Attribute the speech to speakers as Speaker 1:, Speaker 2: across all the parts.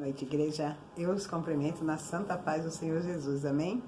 Speaker 1: noite, igreja. Eu os cumprimento na santa paz do Senhor Jesus, amém?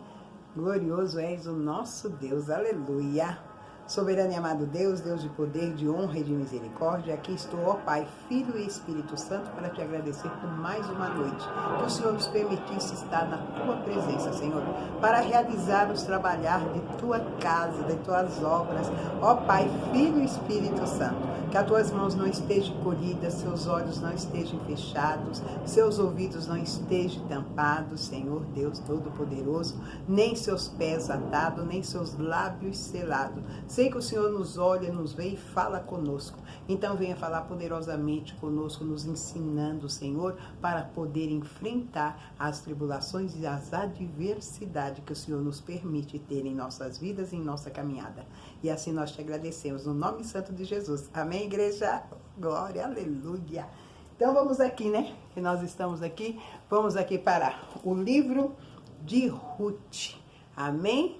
Speaker 1: Glorioso és o nosso Deus, aleluia. Soberano e amado Deus, Deus de poder, de honra e de misericórdia, aqui estou, ó Pai, Filho e Espírito Santo, para te agradecer por mais uma noite, que o Senhor nos permitisse estar na tua presença, Senhor, para realizarmos, trabalhar de tua casa, de tuas obras, ó Pai, Filho e Espírito Santo, que as tuas mãos não estejam colhidas, seus olhos não estejam fechados, seus ouvidos não estejam tampados, Senhor Deus Todo-Poderoso, nem seus pés atados, nem seus lábios selados. Sei que o Senhor nos olha, nos vê e fala conosco. Então venha falar poderosamente conosco, nos ensinando, Senhor, para poder enfrentar as tribulações e as adversidades que o Senhor nos permite ter em nossas vidas e em nossa caminhada. E assim nós te agradecemos, no nome santo de Jesus. Amém, igreja? Glória, aleluia. Então vamos aqui, né? Que nós estamos aqui. Vamos aqui para o livro de Ruth. Amém?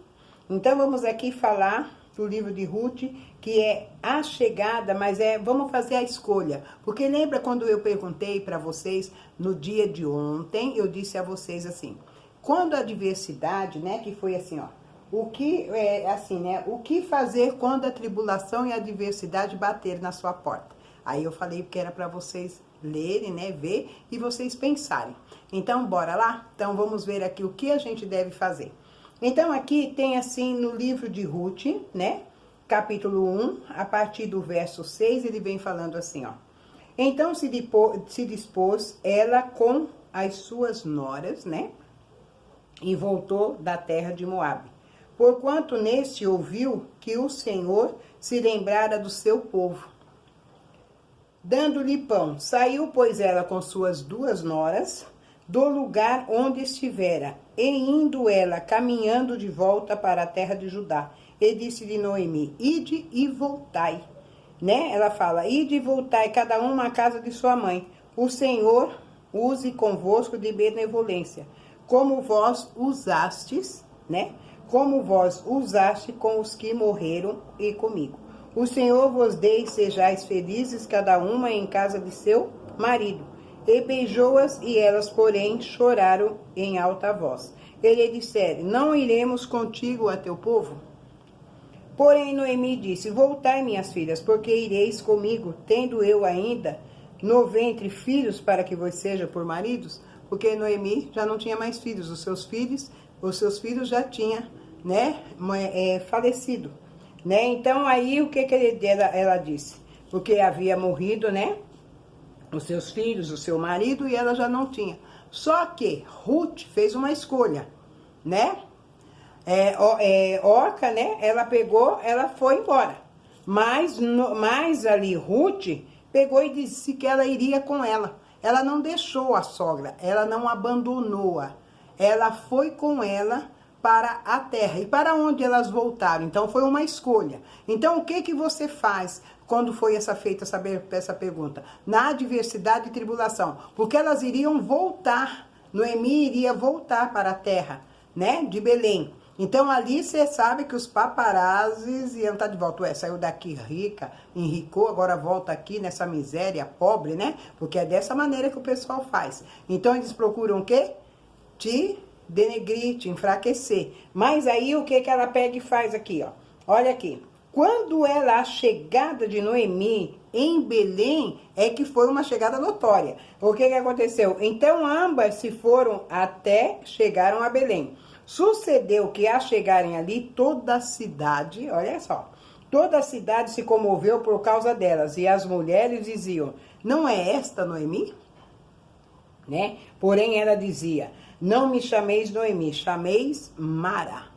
Speaker 1: Então vamos aqui falar do livro de Ruth, que é a chegada, mas vamos fazer a escolha. Porque lembra quando eu perguntei para vocês, no dia de ontem, eu disse a vocês assim, quando a adversidade, né, que foi assim, ó, o que fazer quando a tribulação e a adversidade bater na sua porta? Aí eu falei que era para vocês lerem, né, ver e vocês pensarem. Então, bora lá? Então, vamos ver aqui o que a gente deve fazer. Então, aqui tem assim no livro de Ruth, né? Capítulo 1, a partir do verso 6, ele vem falando assim, ó. Então se dispôs ela com as suas noras, né? E voltou da terra de Moabe. Porquanto neste ouviu que o Senhor se lembrara do seu povo, dando-lhe pão. Saiu, pois, ela com suas duas noras do lugar onde estivera, e indo ela caminhando de volta para a terra de Judá, e disse-lhe Noemi, ide e voltai, né? Ela fala, ide e voltai, cada uma à casa de sua mãe, o Senhor use convosco de benevolência, como vós usastes, né? Como vós usaste com os que morreram e comigo. O Senhor vos dê e sejais felizes, cada uma em casa de seu marido. E beijou-as, e elas, porém, choraram em alta voz. Ele disse, não iremos contigo a teu povo? Porém, Noemi disse, voltai, minhas filhas, porque ireis comigo, tendo eu ainda no ventre filhos para que vos sejam por maridos? Porque Noemi já não tinha mais filhos, os seus filhos já tinham, né, falecido. Né? Então, aí, o que ela disse? Porque havia morrido, né? Os seus filhos, o seu marido, e ela já não tinha. Só que Ruth fez uma escolha, né? Orca, né? Ela foi embora. Mas ali Ruth pegou e disse que ela iria com ela. Ela não deixou a sogra, ela não abandonou-a. Ela foi com ela para a terra. E para onde elas voltaram? Então foi uma escolha. Então o que você faz quando foi feita essa pergunta? Na adversidade e tribulação. Porque elas iriam voltar. Noemi iria voltar para a terra, né, de Belém. Então ali você sabe que os paparazzis iam estar de volta. Saiu daqui rica, enricou, agora volta aqui nessa miséria, pobre, né? Porque é dessa maneira que o pessoal faz. Então eles procuram o quê? Te denegrir, te enfraquecer. Mas aí o que ela pega e faz aqui, ó? Olha aqui. Quando a chegada de Noemi em Belém, é que foi uma chegada notória. O que aconteceu? Então ambas se foram até chegaram a Belém. Sucedeu que ao chegarem ali, toda a cidade, olha só, toda a cidade se comoveu por causa delas. E as mulheres diziam, não é esta Noemi? Né? Porém ela dizia, não me chameis Noemi, chameis Mara.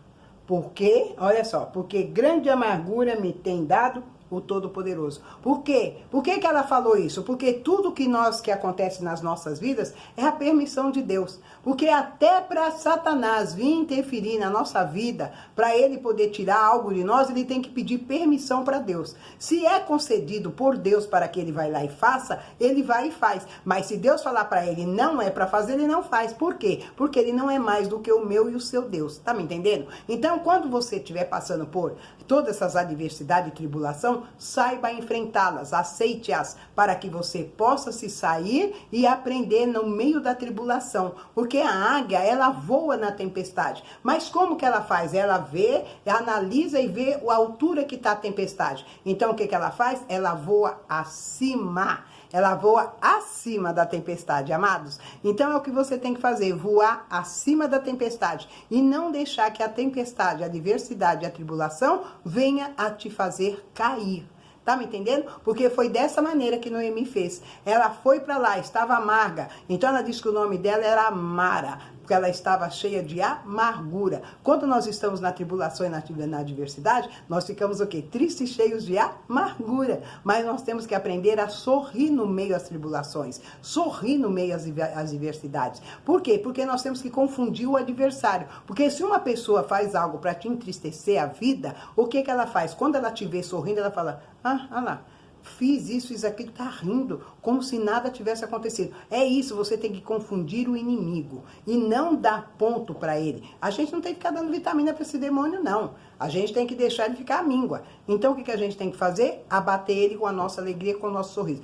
Speaker 1: Porque, olha só, porque grande amargura me tem dado o Todo-Poderoso. Por quê? Por que ela falou isso? Porque tudo que acontece nas nossas vidas é a permissão de Deus. Porque até para Satanás vir interferir na nossa vida, para ele poder tirar algo de nós, ele tem que pedir permissão para Deus. Se é concedido por Deus para que ele vai lá e faça, ele vai e faz. Mas se Deus falar para ele não é para fazer, ele não faz. Por quê? Porque ele não é mais do que o meu e o seu Deus. Tá me entendendo? Então, quando você estiver passando por todas essas adversidades e tribulação, Então, saiba enfrentá-las, aceite-as, para que você possa se sair e aprender no meio da tribulação. Porque a águia, ela voa na tempestade. Mas como que ela faz? Ela vê, analisa e vê a altura que está a tempestade. Então, o que ela faz? Ela voa acima. Ela voa acima da tempestade, amados. Então é o que você tem que fazer, voar acima da tempestade. E não deixar que a tempestade, a adversidade, a tribulação venha a te fazer cair. Tá me entendendo? Porque foi dessa maneira que Noemi fez. Ela foi para lá, estava amarga. Então ela disse que o nome dela era Mara, porque ela estava cheia de amargura. Quando nós estamos na tribulação e na adversidade, nós ficamos o quê? Tristes, cheios de amargura. Mas nós temos que aprender a sorrir no meio das tribulações, sorrir no meio das adversidades. Por quê? Porque nós temos que confundir o adversário. Porque se uma pessoa faz algo para te entristecer a vida, o que ela faz? Quando ela te vê sorrindo, ela fala, olha lá, fiz isso, fiz aquilo, tá rindo, como se nada tivesse acontecido. É isso, você tem que confundir o inimigo e não dar ponto para ele. A gente não tem que ficar dando vitamina para esse demônio, não. A gente tem que deixar ele ficar míngua. Então, o que a gente tem que fazer? Abater ele com a nossa alegria, com o nosso sorriso.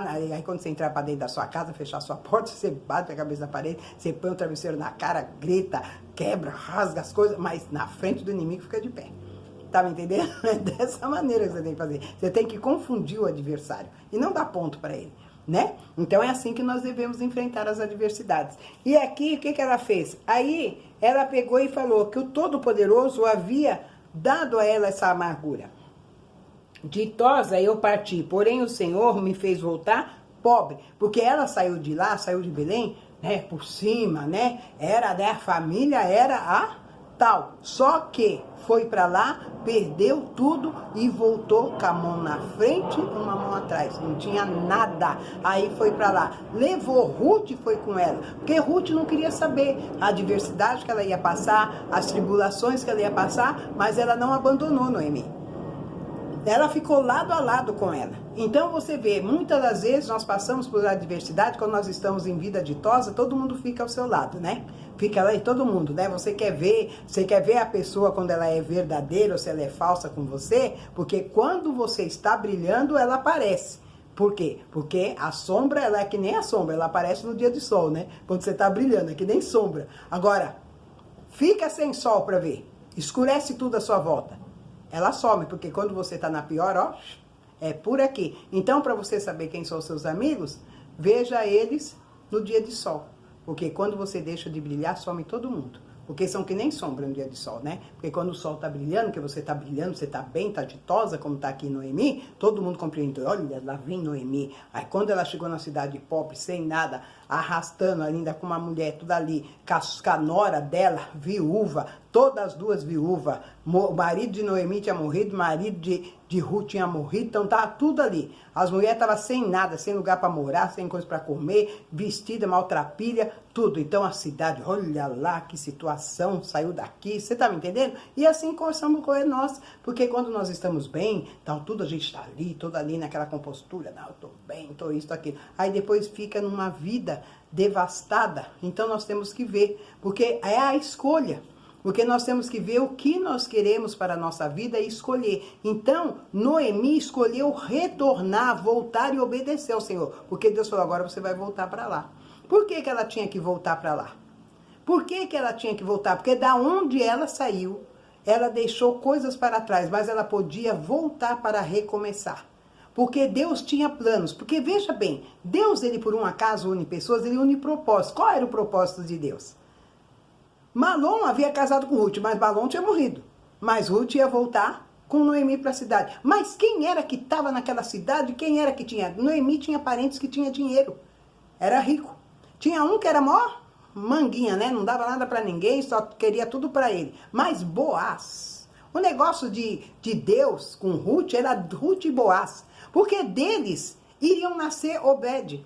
Speaker 1: Aí, quando você entrar para dentro da sua casa, fechar a sua porta, você bate a cabeça na parede, você põe o travesseiro na cara, grita, quebra, rasga as coisas, mas na frente do inimigo fica de pé. Tá me entendendo? É dessa maneira que você tem que fazer. Você tem que confundir o adversário e não dar ponto para ele, né? Então é assim que nós devemos enfrentar as adversidades. E aqui, o que ela fez? Aí ela pegou e falou que o Todo-Poderoso havia dado a ela essa amargura. Ditosa eu parti, porém o Senhor me fez voltar pobre. Porque ela saiu de lá, saiu de Belém, né? Por cima, né? Era, né? A família era a tal. Só que foi para lá, perdeu tudo e voltou com a mão na frente, uma mão atrás. Não tinha nada. Aí foi para lá. Levou Ruth e foi com ela. Porque Ruth não queria saber a adversidade que ela ia passar, as tribulações que ela ia passar, mas ela não abandonou Noemi. Ela ficou lado a lado com ela. Então você vê, muitas das vezes nós passamos por adversidade, quando nós estamos em vida ditosa, todo mundo fica ao seu lado, né? Fica lá e todo mundo, né? Você quer ver a pessoa quando ela é verdadeira ou se ela é falsa com você, porque quando você está brilhando, ela aparece. Por quê? Porque a sombra, ela é que nem a sombra, ela aparece no dia de sol, né? Quando você está brilhando, é que nem sombra. Agora, fica sem sol para ver, escurece tudo à sua volta. Ela some, porque quando você tá na pior, ó, é por aqui. Então, para você saber quem são os seus amigos, veja eles no dia de sol. Porque quando você deixa de brilhar, some todo mundo. Porque são que nem sombra no dia de sol, né? Porque quando o sol tá brilhando, que você tá brilhando, você tá bem, tá ditosa, como tá aqui Noemi, todo mundo compreendeu. Olha, lá vem Noemi. Aí quando ela chegou na cidade pobre, sem nada, arrastando ainda com uma mulher, tudo ali, com a nora dela, viúva, todas as duas viúvas, o marido de Noemi tinha morrido, o marido de Ruth tinha morrido, então tava tudo ali. As mulheres estavam sem nada, sem lugar para morar, sem coisa para comer, vestida, maltrapilha, tudo. Então a cidade, olha lá que situação, saiu daqui, você tá me entendendo? E assim começamos com nós, porque quando nós estamos bem, então tudo a gente está ali, toda ali naquela compostura, não, eu tô bem, tô isso, tô aquilo. Aí depois fica numa vida devastada, então nós temos que ver, porque é a escolha. Porque nós temos que ver o que nós queremos para a nossa vida e escolher. Então, Noemi escolheu retornar, voltar e obedecer ao Senhor. Porque Deus falou, agora você vai voltar para lá. Por que ela tinha que voltar para lá? Por que ela tinha que voltar? Porque da onde ela saiu, ela deixou coisas para trás, mas ela podia voltar para recomeçar. Porque Deus tinha planos. Porque veja bem, Deus, ele por um acaso une pessoas, ele une propósitos. Qual era o propósito de Deus? Malom havia casado com Ruth, mas Malom tinha morrido. Mas Ruth ia voltar com Noemi para a cidade. Mas quem era que estava naquela cidade? Quem era que tinha? Noemi tinha parentes que tinha dinheiro. Era rico. Tinha um que era mó manguinha, né? Não dava nada para ninguém, só queria tudo para ele. Mas Boaz. O negócio de Deus com Ruth era Ruth e Boaz. Porque deles iriam nascer Obed.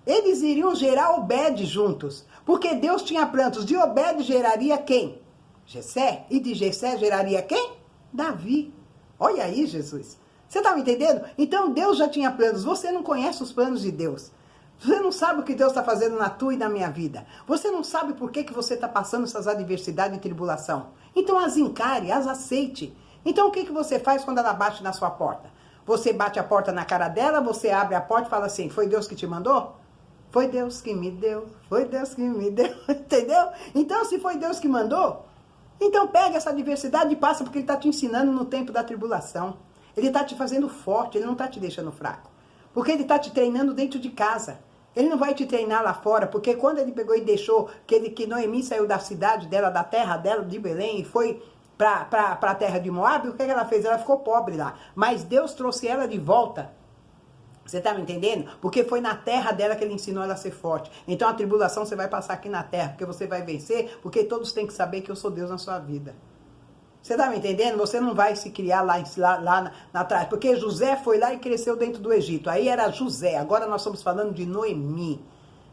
Speaker 1: Eles iriam gerar Obed juntos. Porque Deus tinha planos. De Obed geraria quem? Jessé. E de Jessé geraria quem? Davi. Olha aí, Jesus. Você está me entendendo? Então Deus já tinha planos. Você não conhece os planos de Deus. Você não sabe o que Deus está fazendo na tua e na minha vida. Você não sabe por que você está passando essas adversidades e tribulação. Então as encare, as aceite. Então o que você faz quando ela bate na sua porta? Você bate a porta na cara dela, você abre a porta e fala assim, foi Deus que te mandou? Foi Deus que me deu, foi Deus que me deu, entendeu? Então se foi Deus que mandou, então pega essa adversidade e passa, porque Ele está te ensinando no tempo da tribulação. Ele está te fazendo forte, Ele não está te deixando fraco. Porque Ele está te treinando dentro de casa. Ele não vai te treinar lá fora, porque quando Ele pegou e deixou que Noemi saiu da cidade dela, da terra dela, de Belém, e foi para a terra de Moab, o que ela fez? Ela ficou pobre lá. Mas Deus trouxe ela de volta. Você está me entendendo? Porque foi na terra dela que Ele ensinou ela a ser forte. Então a tribulação você vai passar aqui na terra, porque você vai vencer, porque todos têm que saber que eu sou Deus na sua vida. Você está me entendendo? Você não vai se criar lá atrás. Porque José foi lá e cresceu dentro do Egito. Aí era José. Agora nós estamos falando de Noemi.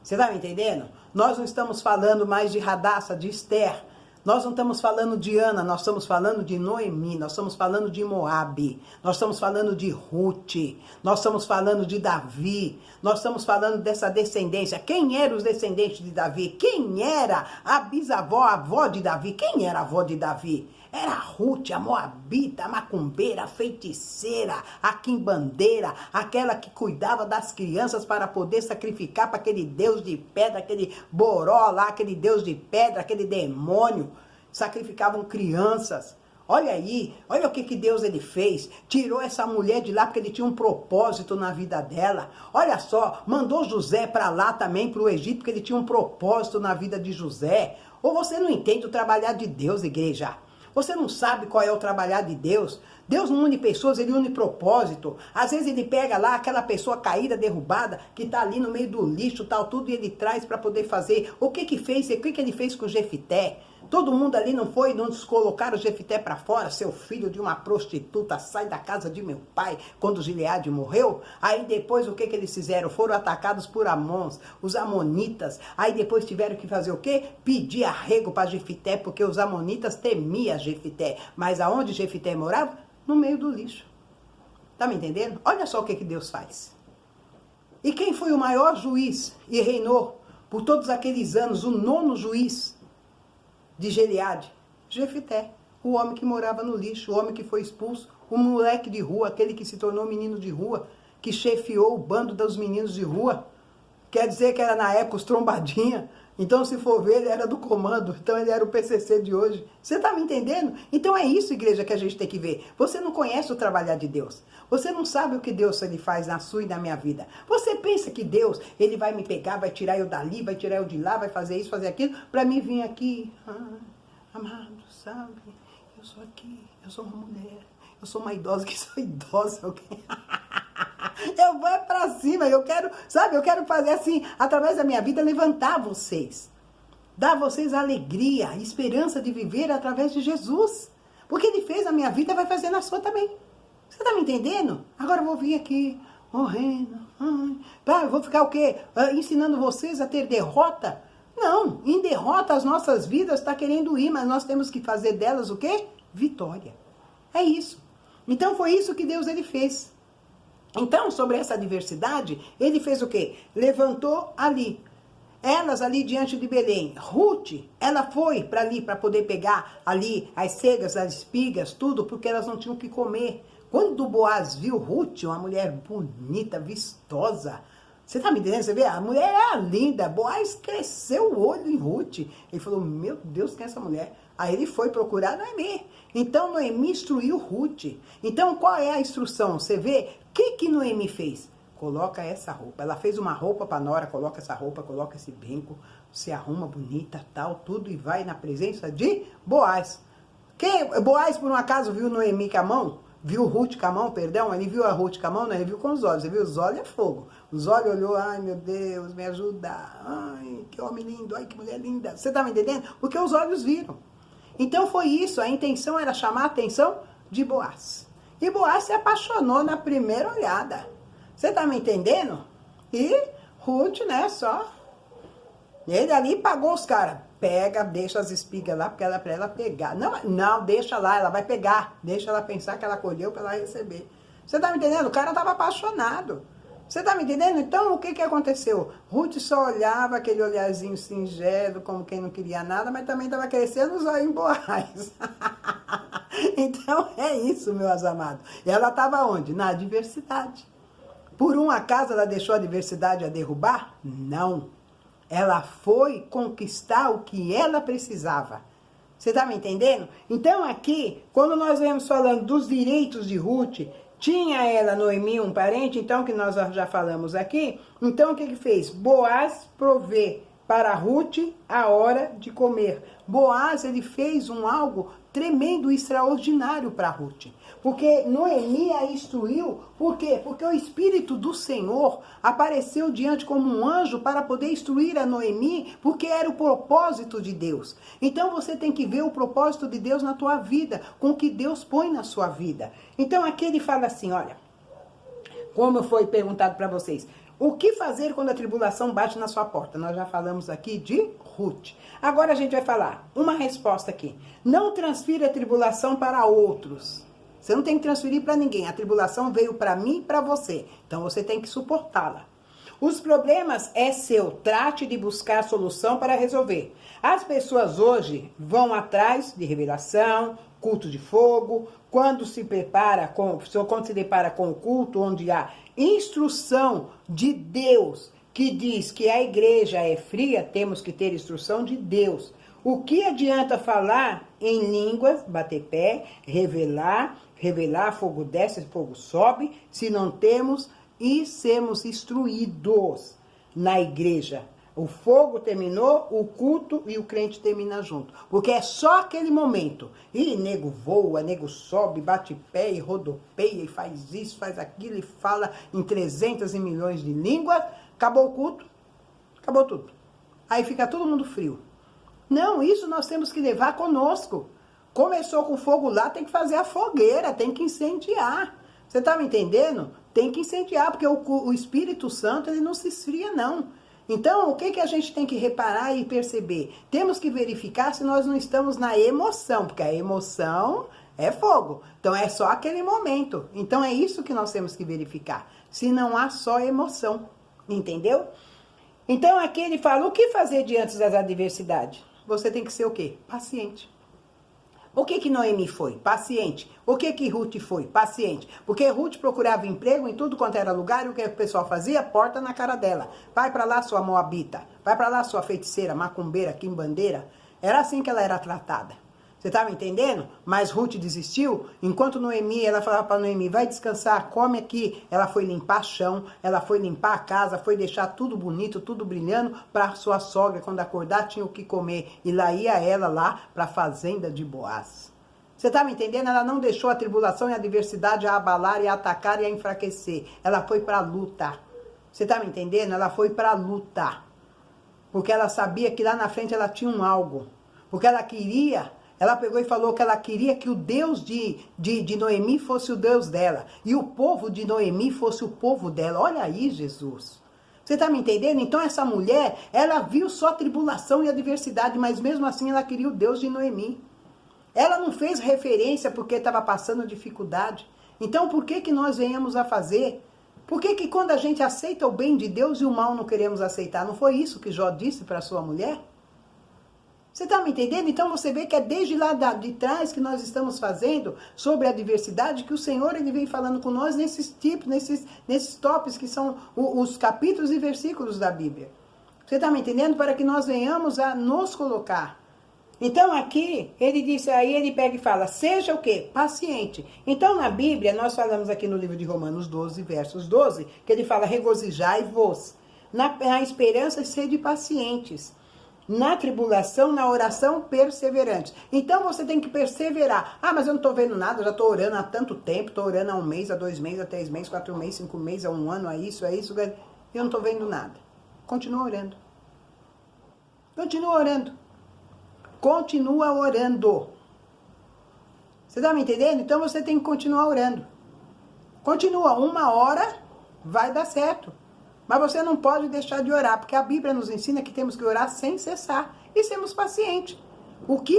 Speaker 1: Você está me entendendo? Nós não estamos falando mais de Radassa, de Esther. Nós não estamos falando de Ana, nós estamos falando de Noemi, nós estamos falando de Moabe, nós estamos falando de Ruth, nós estamos falando de Davi, nós estamos falando dessa descendência. Quem eram os descendentes de Davi? Quem era a bisavó, a avó de Davi? Quem era a avó de Davi? Era Ruth, a moabita, a macumbeira, a feiticeira, a quimbandeira, aquela que cuidava das crianças para poder sacrificar para aquele deus de pedra, aquele boró lá, aquele deus de pedra, aquele demônio. Sacrificavam crianças. Olha aí, olha o que Deus ele fez. Tirou essa mulher de lá porque Ele tinha um propósito na vida dela. Olha só, mandou José para lá também, para o Egito, porque Ele tinha um propósito na vida de José. Ou você não entende o trabalhar de Deus, igreja? Você não sabe qual é o trabalhar de Deus? Deus não une pessoas, Ele une propósito. Às vezes Ele pega lá aquela pessoa caída, derrubada, que está ali no meio do lixo, tal, tudo, e Ele traz para poder fazer. O que fez? O que Ele fez com Jefité? Todo mundo ali não foi, não colocaram Jefité para fora, seu filho de uma prostituta, sai da casa de meu pai, quando Gileade morreu. Aí depois o que eles fizeram? Foram atacados por Amons, os amonitas. Aí depois tiveram que fazer o quê? Pedir arrego para Jefité, porque os amonitas temiam Jefité. Mas aonde Jefité morava? No meio do lixo. Tá me entendendo? Olha só o que Deus faz. E quem foi o maior juiz e reinou por todos aqueles anos, o 9º juiz de Gileade? Jefité, o homem que morava no lixo, o homem que foi expulso, o moleque de rua, aquele que se tornou menino de rua, que chefiou o bando dos meninos de rua. Quer dizer que era na época os trombadinha. Então, se for ver, ele era do comando. Então, ele era o PCC de hoje. Você está me entendendo? Então, é isso, igreja, que a gente tem que ver. Você não conhece o trabalhar de Deus. Você não sabe o que Deus ele faz na sua e na minha vida. Você pensa que Deus, Ele vai me pegar, vai tirar eu dali, vai tirar eu de lá, vai fazer isso, fazer aquilo, para mim vir aqui. Amado, sabe? Eu sou aqui, eu sou uma mulher. Eu sou uma idosa que sou idosa. Eu vou para cima, eu quero, sabe, eu quero fazer assim, através da minha vida, levantar vocês. Dar a vocês alegria, esperança de viver através de Jesus. Porque Ele fez na minha vida, vai fazer na sua também. Você tá me entendendo? Agora eu vou vir aqui, morrendo. Eu vou ficar o quê? Ensinando vocês a ter derrota? Não, em derrota as nossas vidas está querendo ir, mas nós temos que fazer delas o quê? Vitória. É isso. Então foi isso que Deus ele fez. Então, sobre essa adversidade, Ele fez o quê? Levantou ali. Elas ali diante de Belém. Ruth, ela foi para ali para poder pegar ali as cegas, as espigas, tudo, porque elas não tinham o que comer. Quando Boaz viu Ruth, uma mulher bonita, vistosa, você tá me entendendo? Você vê? A mulher era linda. Boaz cresceu o olho em Ruth. Ele falou, meu Deus, quem é essa mulher? Aí ele foi procurar Noemi. Então Noemi instruiu Ruth. Então qual é a instrução? Você vê? O que Noemi fez? Coloca essa roupa. Ela fez uma roupa para nora, coloca essa roupa, coloca esse brinco, se arruma bonita, tal, tudo, e vai na presença de Boaz. Boaz, por um acaso, viu Noemi com a mão? Viu Ruth com a mão, perdão? Ele viu a Ruth com a mão? Não, ele viu com os olhos. Você viu? Os olhos é fogo. Os olhos olhou, ai meu Deus, me ajuda. Ai, que homem lindo, ai que mulher linda. Você tá me entendendo? Porque os olhos viram. Então foi isso, a intenção era chamar a atenção de Boaz. E Boaz se apaixonou na primeira olhada. Você tá me entendendo? E Ruth, né, só. Ele ali pagou os caras. Pega, deixa as espigas lá, porque ela é pra ela pegar. Não, deixa lá, ela vai pegar. Deixa ela pensar que ela colheu pra ela receber. Você tá me entendendo? O cara tava apaixonado. Você tá me entendendo? Então, o que aconteceu? Ruth só olhava aquele olharzinho singelo, como quem não queria nada, mas também tava crescendo os olhos em Boaz. Então é isso, meus amados. Ela estava onde? Na adversidade. Por um acaso ela deixou a adversidade a derrubar? Não. Ela foi conquistar o que ela precisava. Você está me entendendo? Então aqui, quando nós vemos falando dos direitos de Ruth, tinha ela, Noemi, um parente, então, que nós já falamos aqui. Então o que fez? Boaz provê para Ruth a hora de comer. Boaz, ele fez algo tremendo, extraordinário para Ruth. Porque Noemi a instruiu. Por quê? Porque o Espírito do Senhor apareceu diante como um anjo para poder instruir a Noemi, porque era o propósito de Deus. Então você tem que ver o propósito de Deus na tua vida, com o que Deus põe na sua vida. Então aqui ele fala assim, olha, como foi perguntado para vocês, o que fazer quando a tribulação bate na sua porta? Nós já falamos aqui de Ruth. Agora a gente vai falar uma resposta aqui. Não transfira a tribulação para outros. Você não tem que transferir para ninguém. A tribulação veio para mim e para você. Então você tem que suportá-la. Os problemas é seu. Trate de buscar solução para resolver. As pessoas hoje vão atrás de revelação, culto de fogo. Quando se depara com o culto onde há instrução de Deus, que diz que a igreja é fria, temos que ter instrução de Deus. O que adianta falar em línguas, bater pé, revelar, fogo desce, fogo sobe, se não temos e sermos instruídos na igreja? O fogo terminou, o culto e o crente termina junto. Porque é só aquele momento. E nego voa, nego sobe, bate pé e rodopeia e faz isso, faz aquilo e fala em 300 e milhões de línguas. Acabou o culto, acabou tudo. Aí fica todo mundo frio. Não, isso nós temos que levar conosco. Começou com fogo lá, tem que fazer a fogueira, tem que incendiar. Você tá me entendendo? Tem que incendiar, porque o Espírito Santo, ele não se esfria, não. Então, o que a gente tem que reparar e perceber? Temos que verificar se nós não estamos na emoção, porque a emoção é fogo. Então, é só aquele momento. Então, é isso que nós temos que verificar. Se não há só emoção, entendeu? Então, aqui ele fala, o que fazer diante das adversidades? Você tem que ser o quê? Paciente. O que Noemi foi? Paciente. O que Ruth foi? Paciente. Porque Ruth procurava emprego em tudo quanto era lugar e o que o pessoal fazia? Porta na cara dela. Vai pra lá, sua moabita. Vai pra lá, sua feiticeira, macumbeira, quimbandeira. Era assim que ela era tratada. Você tá me entendendo? Mas Ruth desistiu. Enquanto Noemi, ela falava pra Noemi, vai descansar, come aqui. Ela foi limpar chão, ela foi limpar a casa, foi deixar tudo bonito, tudo brilhando pra sua sogra, quando acordar, tinha o que comer. E lá ia ela lá pra fazenda de Boaz. Você tá me entendendo? Ela não deixou a tribulação e a adversidade a abalar e a atacar e a enfraquecer. Ela foi pra luta. Você tá me entendendo? Ela foi pra luta. Porque ela sabia que lá na frente ela tinha um algo. Porque ela queria... Ela pegou e falou que ela queria que o Deus de Noemi fosse o Deus dela. E o povo de Noemi fosse o povo dela. Olha aí, Jesus. Você está me entendendo? Então essa mulher, ela viu só tribulação e adversidade, mas mesmo assim ela queria o Deus de Noemi. Ela não fez referência porque estava passando dificuldade. Então por que nós venhamos a fazer? Por que quando a gente aceita o bem de Deus e o mal não queremos aceitar? Não foi isso que Jó disse para sua mulher? Você está me entendendo? Então você vê que é desde lá de trás que nós estamos fazendo sobre a diversidade, que o Senhor ele vem falando com nós nesses tipos, nesses tópicos que são os capítulos e versículos da Bíblia. Você está me entendendo? Para que nós venhamos a nos colocar. Então aqui, ele disse, aí ele pega e fala, seja o quê? Paciente. Então na Bíblia, nós falamos aqui no livro de Romanos 12, versos 12, que ele fala, regozijai-vos. Na esperança, sede pacientes. Na tribulação, na oração, perseverante. Então você tem que perseverar. Ah, mas eu não estou vendo nada, eu já estou orando há tanto tempo, estou orando há 1 mês, há 2 meses, há 3 meses, 4 meses, 5 meses, há 1 ano, há isso, eu não estou vendo nada. Continua orando. Continua orando. Continua orando. Você está me entendendo? Então você tem que continuar orando. Continua, 1 hora vai dar certo. Mas você não pode deixar de orar, porque a Bíblia nos ensina que temos que orar sem cessar e sermos pacientes. O que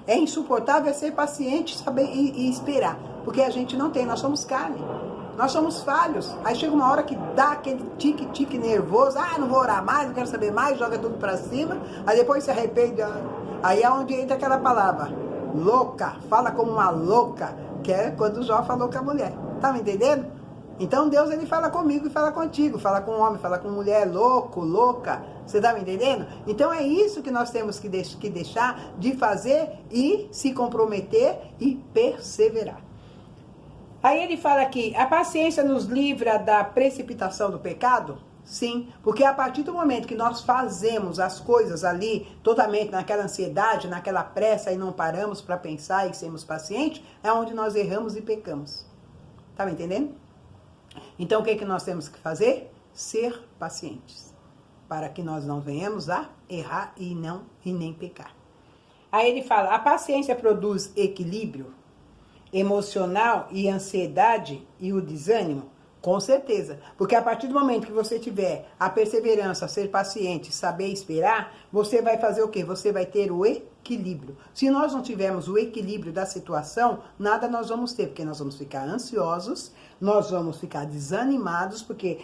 Speaker 1: é insuportável é ser paciente, saber e esperar, porque a gente não tem, nós somos carne, nós somos falhos. Aí chega uma hora que dá aquele tique-tique nervoso, não vou orar mais, não quero saber mais, joga tudo para cima, aí depois se arrepende. Aí é onde entra aquela palavra, louca, fala como uma louca, que é quando Jó falou com a mulher. Tá me entendendo? Então Deus, ele fala comigo e fala contigo, fala com homem, fala com mulher, louco, louca. Você tá me entendendo? Então é isso que nós temos que deixar de fazer e se comprometer e perseverar. Aí ele fala aqui, a paciência nos livra da precipitação do pecado? Sim, porque a partir do momento que nós fazemos as coisas ali, totalmente naquela ansiedade, naquela pressa e não paramos para pensar e sermos pacientes, é onde nós erramos e pecamos. Tá me entendendo? Então o que nós temos que fazer? Ser pacientes, para que nós não venhamos a errar e nem pecar. Aí ele fala, a paciência produz equilíbrio emocional e ansiedade e o desânimo? Com certeza, porque a partir do momento que você tiver a perseverança, ser paciente, saber esperar, você vai fazer o quê? Você vai ter o equilíbrio. Se nós não tivermos o equilíbrio da situação, nada nós vamos ter, porque nós vamos ficar ansiosos, nós vamos ficar desanimados, porque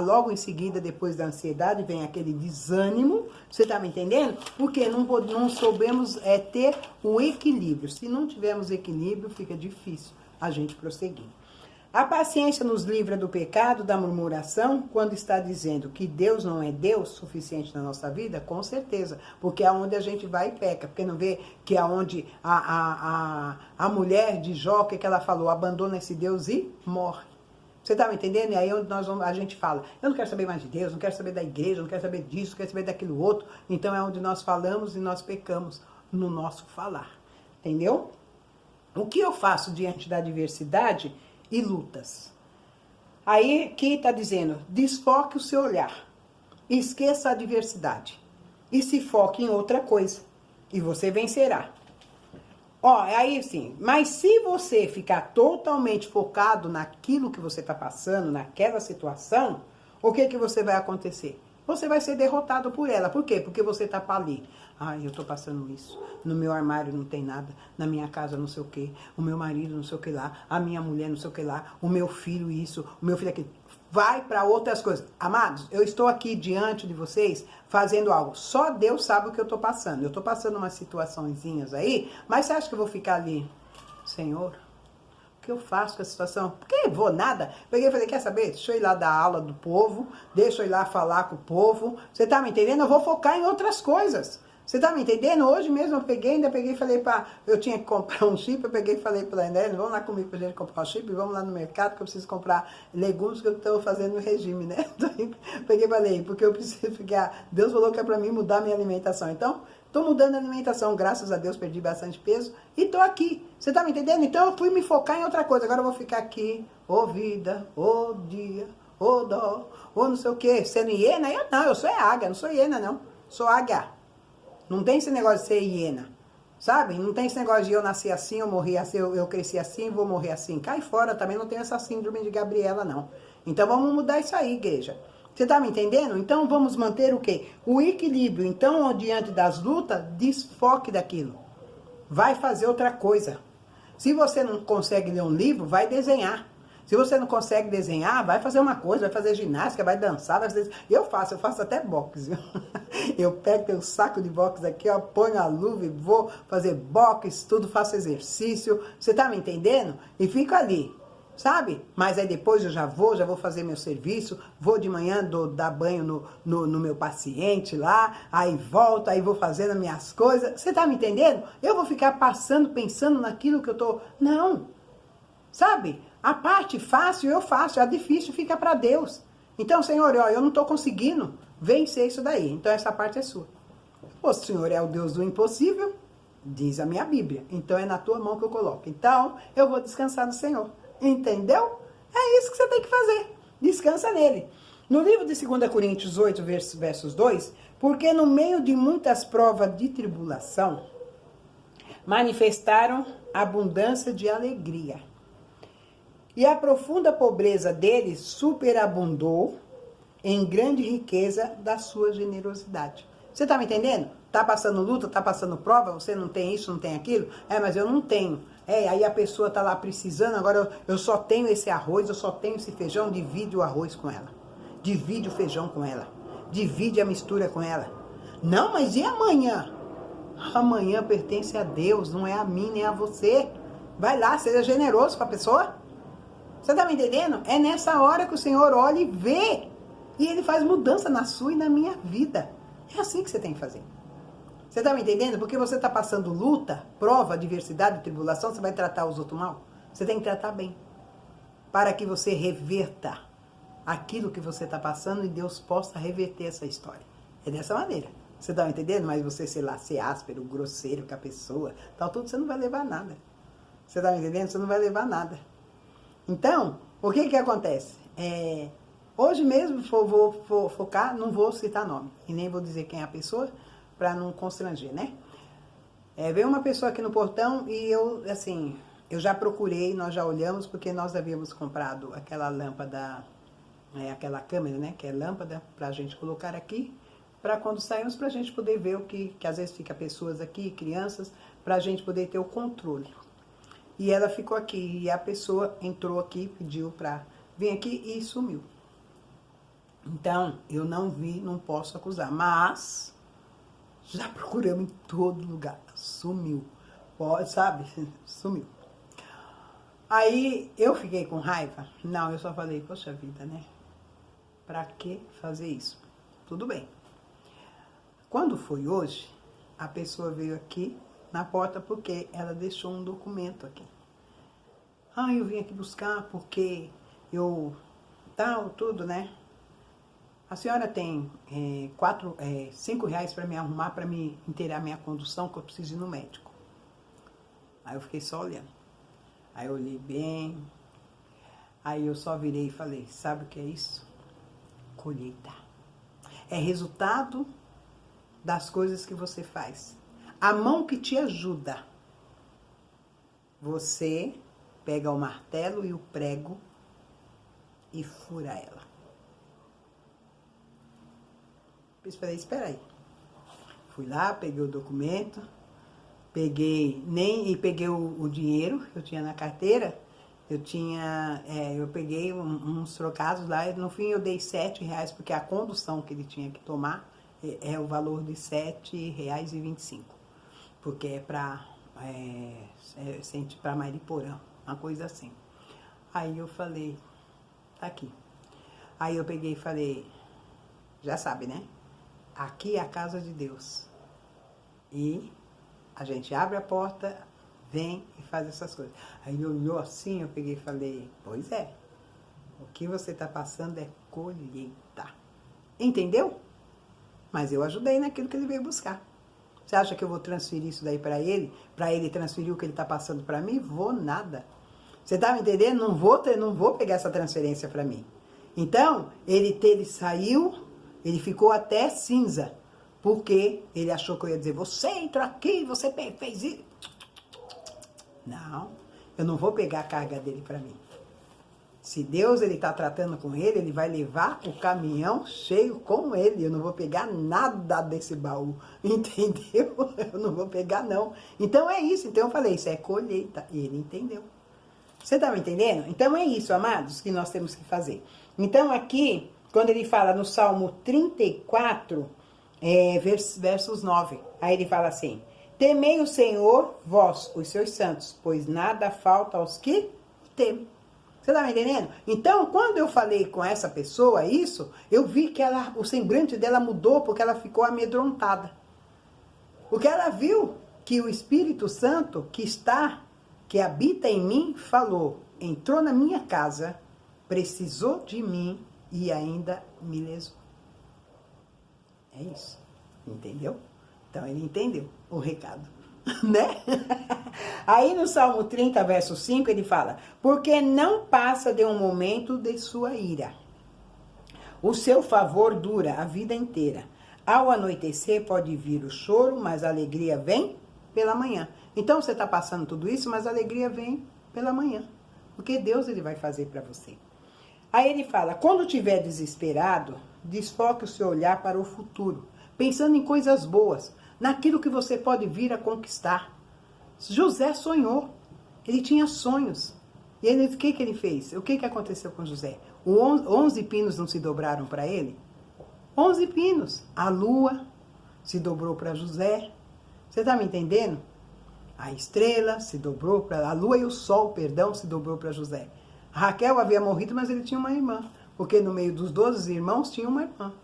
Speaker 1: logo em seguida, depois da ansiedade, vem aquele desânimo, você tá me entendendo? Porque não soubemos ter o equilíbrio. Se não tivermos equilíbrio, fica difícil a gente prosseguir. A paciência nos livra do pecado, da murmuração, quando está dizendo que Deus não é Deus suficiente na nossa vida? Com certeza, porque é onde a gente vai e peca, porque não vê que é onde a mulher de Jó, o que ela falou? Abandona esse Deus e morre. Você está me entendendo? E aí onde a gente fala, eu não quero saber mais de Deus, não quero saber da igreja, não quero saber disso, não quero saber daquilo outro. Então é onde nós falamos e nós pecamos no nosso falar. Entendeu? O que eu faço diante da adversidade e lutas? Aí aqui está dizendo, desfoque o seu olhar, esqueça a adversidade e se foque em outra coisa e você vencerá. Aí sim, mas se você ficar totalmente focado naquilo que você está passando, naquela situação, o que você vai acontecer? Você vai ser derrotado por ela. Por quê? Porque você tá ali. Ai, eu tô passando isso. No meu armário não tem nada. Na minha casa não sei o quê. O meu marido não sei o que lá. A minha mulher não sei o que lá. O meu filho isso. O meu filho aquilo. Vai para outras coisas. Amados, eu estou aqui diante de vocês fazendo algo. Só Deus sabe o que eu tô passando. Eu tô passando umas situaçõezinhas aí. Mas você acha que eu vou ficar ali? Senhor, que eu faço com a situação? Porque vou nada. Peguei e falei, quer saber? Deixa eu ir lá dar aula do povo, deixa eu ir lá falar com o povo. Você tá me entendendo? Eu vou focar em outras coisas. Você tá me entendendo? Hoje mesmo eu ainda peguei e falei eu tinha que comprar um chip, eu peguei e falei pra André, vamos lá comigo pra gente comprar um chip, vamos lá no mercado que eu preciso comprar legumes que eu tô fazendo no regime, né? Peguei e falei, porque eu preciso ficar, Deus falou que é pra mim mudar minha alimentação. Então, tô mudando a alimentação, graças a Deus perdi bastante peso e tô aqui. Você tá me entendendo? Então eu fui me focar em outra coisa. Agora eu vou ficar aqui, vida, dia, dó, não sei o quê. Sendo hiena? Eu não, eu sou águia, não sou hiena não. Sou águia. Não tem esse negócio de ser hiena, sabe? Não tem esse negócio de eu nasci assim, eu morri assim, eu cresci assim, vou morrer assim. Cai fora, também não tem essa síndrome de Gabriela não. Então vamos mudar isso aí, igreja. Você tá me entendendo? Então vamos manter o quê? O equilíbrio. Então, diante das lutas, desfoque daquilo. Vai fazer outra coisa. Se você não consegue ler um livro, vai desenhar. Se você não consegue desenhar, vai fazer uma coisa, vai fazer ginástica, vai dançar, vai fazer... Eu faço até boxe, viu? Eu pego o saco de boxe aqui, ó, ponho a luva e vou fazer boxe, tudo, faço exercício. Você tá me entendendo? E fico ali. Sabe? Mas aí depois eu já vou fazer meu serviço, vou de manhã dar banho no meu paciente lá, aí volto, aí vou fazendo as minhas coisas. Você tá me entendendo? Eu vou ficar pensando naquilo que eu tô... Não. Sabe? A parte fácil eu faço, a difícil fica para Deus. Então, Senhor, eu não tô conseguindo vencer isso daí. Então essa parte é sua. O Senhor é o Deus do impossível, diz a minha Bíblia. Então é na tua mão que eu coloco. Então eu vou descansar no Senhor. Entendeu? É isso que você tem que fazer. Descansa nele. No livro de 2 Coríntios 8, versos 2, porque no meio de muitas provas de tribulação, manifestaram abundância de alegria. E a profunda pobreza deles superabundou em grande riqueza da sua generosidade. Você está me entendendo? Tá passando luta, tá passando prova, você não tem isso, não tem aquilo? Mas eu não tenho. Aí a pessoa tá lá precisando, agora eu só tenho esse arroz, eu só tenho esse feijão, divide o arroz com ela. Divide o feijão com ela. Divide a mistura com ela. Não, mas e amanhã? Amanhã pertence a Deus, não é a mim nem a você. Vai lá, seja generoso com a pessoa. Você está me entendendo? É nessa hora que o Senhor olha e vê. E Ele faz mudança na sua e na minha vida. É assim que você tem que fazer. Você está me entendendo? Porque você está passando luta, prova, adversidade, tribulação, você vai tratar os outros mal? Você tem que tratar bem. Para que você reverta aquilo que você está passando e Deus possa reverter essa história. É dessa maneira. Você está me entendendo? Mas você, sei lá, ser áspero, grosseiro com a pessoa, tal, tudo, você não vai levar nada. Você está me entendendo? Você não vai levar nada. Então, o que acontece? Hoje mesmo vou focar, não vou citar nome, e nem vou dizer quem é a pessoa, para não constranger, né? Veio uma pessoa aqui no portão e eu já procurei, nós já olhamos, porque nós havíamos comprado aquela lâmpada, aquela câmera, né? Que é lâmpada, pra gente colocar aqui, para quando saímos, pra gente poder ver o que às vezes fica pessoas aqui, crianças, pra gente poder ter o controle. E ela ficou aqui, e a pessoa entrou aqui, pediu pra vir aqui e sumiu. Então, eu não vi, não posso acusar, mas já procuramos em todo lugar, sumiu, sabe, sumiu. Aí, eu fiquei com raiva? Não, eu só falei, poxa vida, né? Pra que fazer isso? Tudo bem. Quando foi hoje, a pessoa veio aqui na porta porque ela deixou um documento aqui. Eu vim aqui buscar porque eu, tudo, né? A senhora tem R$5 para me arrumar, para me inteirar minha condução, que eu preciso ir no médico. Aí eu fiquei só olhando. Aí eu olhei bem. Aí eu só virei e falei, sabe o que é isso? Colheita. É resultado das coisas que você faz. A mão que te ajuda. Você pega o martelo e o prego e fura ela. Falei, espera aí. Fui lá, peguei o documento, peguei o dinheiro que eu tinha na carteira. Eu peguei uns trocados lá, e no fim eu dei R$7, porque a condução que ele tinha que tomar é o valor de R$7,25. Porque é para Mariporã, uma coisa assim. Aí eu falei, tá aqui. Aí eu peguei e falei, já sabe, né? Aqui é a casa de Deus. E a gente abre a porta, vem e faz essas coisas. Aí ele olhou assim, eu peguei e falei, pois é. O que você está passando é colheita. Entendeu? Mas eu ajudei naquilo que ele veio buscar. Você acha que eu vou transferir isso daí para ele transferir o que ele está passando para mim? Vou nada. Você está me entendendo? Não vou pegar essa transferência para mim. Então, ele saiu... Ele ficou até cinza, porque ele achou que eu ia dizer, você entrou aqui, você fez isso. Não, eu não vou pegar a carga dele para mim. Se Deus está tratando com ele, ele vai levar o caminhão cheio com ele. Eu não vou pegar nada desse baú, entendeu? Eu não vou pegar, não. Então é isso, então eu falei, isso é colheita. E ele entendeu. Você está me entendendo? Então é isso, amados, que nós temos que fazer. Então aqui... Quando ele fala no Salmo 34, versos 9, aí ele fala assim, temei o Senhor, vós, os seus santos, pois nada falta aos que temem. Você tá me entendendo? Então, quando eu falei com essa pessoa isso, eu vi que o semblante dela mudou porque ela ficou amedrontada. Porque ela viu que o Espírito Santo que habita em mim, falou, entrou na minha casa, precisou de mim, e ainda me lesou. É isso. Entendeu? Então ele entendeu o recado. Né? Aí no Salmo 30, verso 5, ele fala, porque não passa de um momento de sua ira. O seu favor dura a vida inteira. Ao anoitecer pode vir o choro, mas a alegria vem pela manhã. Então você está passando tudo isso, mas a alegria vem pela manhã. Porque Deus ele vai fazer para você. Aí ele fala, quando estiver desesperado, desfoque o seu olhar para o futuro, pensando em coisas boas, naquilo que você pode vir a conquistar. José sonhou, ele tinha sonhos. E ele, o que ele fez? O que aconteceu com José? 11 pinos não se dobraram para ele? 11 pinos. A lua se dobrou para José. Você está me entendendo? A estrela se dobrou para... A lua e o sol, perdão, se dobrou para José. A Raquel havia morrido, mas ele tinha uma irmã. Porque no meio dos 12 irmãos tinha uma irmã.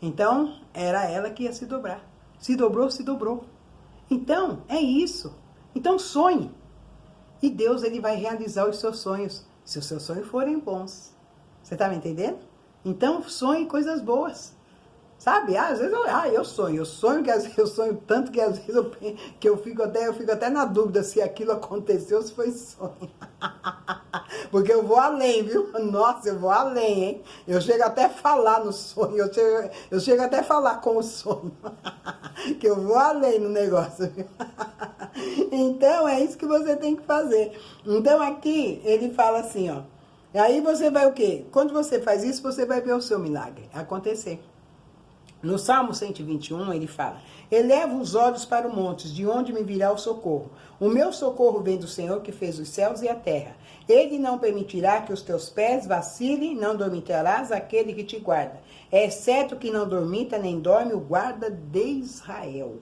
Speaker 1: Então, era ela que ia se dobrar. Se dobrou, se dobrou. Então, é isso. Então, sonhe. E Deus, ele vai realizar os seus sonhos. Se os seus sonhos forem bons. Você está me entendendo? Então, sonhe coisas boas. Sabe? Às vezes eu sonho que às vezes eu sonho tanto que às vezes eu fico até na dúvida se aquilo aconteceu ou se foi sonho. Porque eu vou além, viu? Nossa, eu vou além, hein? Eu chego até a falar no sonho, eu chego até a falar com o sonho. Que eu vou além no negócio, viu? Então, é isso que você tem que fazer. Então, aqui, ele fala assim, ó. Aí você vai o quê? Quando você faz isso, você vai ver o seu milagre acontecer. No Salmo 121, ele fala: eleva os olhos para os montes, de onde me virá o socorro. O meu socorro vem do Senhor que fez os céus e a terra. Ele não permitirá que os teus pés vacilem, não dormitarás aquele que te guarda. Exceto que não dormita nem dorme o guarda de Israel.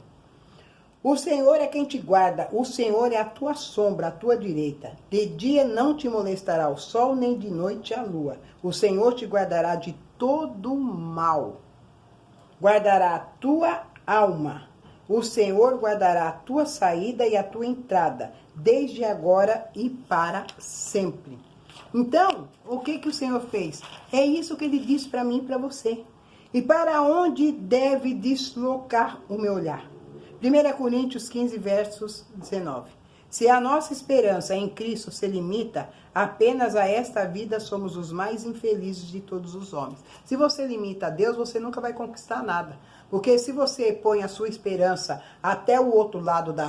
Speaker 1: O Senhor é quem te guarda, o Senhor é a tua sombra, a tua direita. De dia não te molestará o sol, nem de noite a lua. O Senhor te guardará de todo mal. Guardará a tua alma. O Senhor guardará a tua saída e a tua entrada, desde agora e para sempre. Então, o que o Senhor fez? É isso que ele disse para mim e para você. E para onde deve deslocar o meu olhar? 1 Coríntios 15, versos 19. Se a nossa esperança em Cristo se limita apenas a esta vida, somos os mais infelizes de todos os homens. Se você limita a Deus, você nunca vai conquistar nada. Porque se você põe a sua esperança até o outro lado da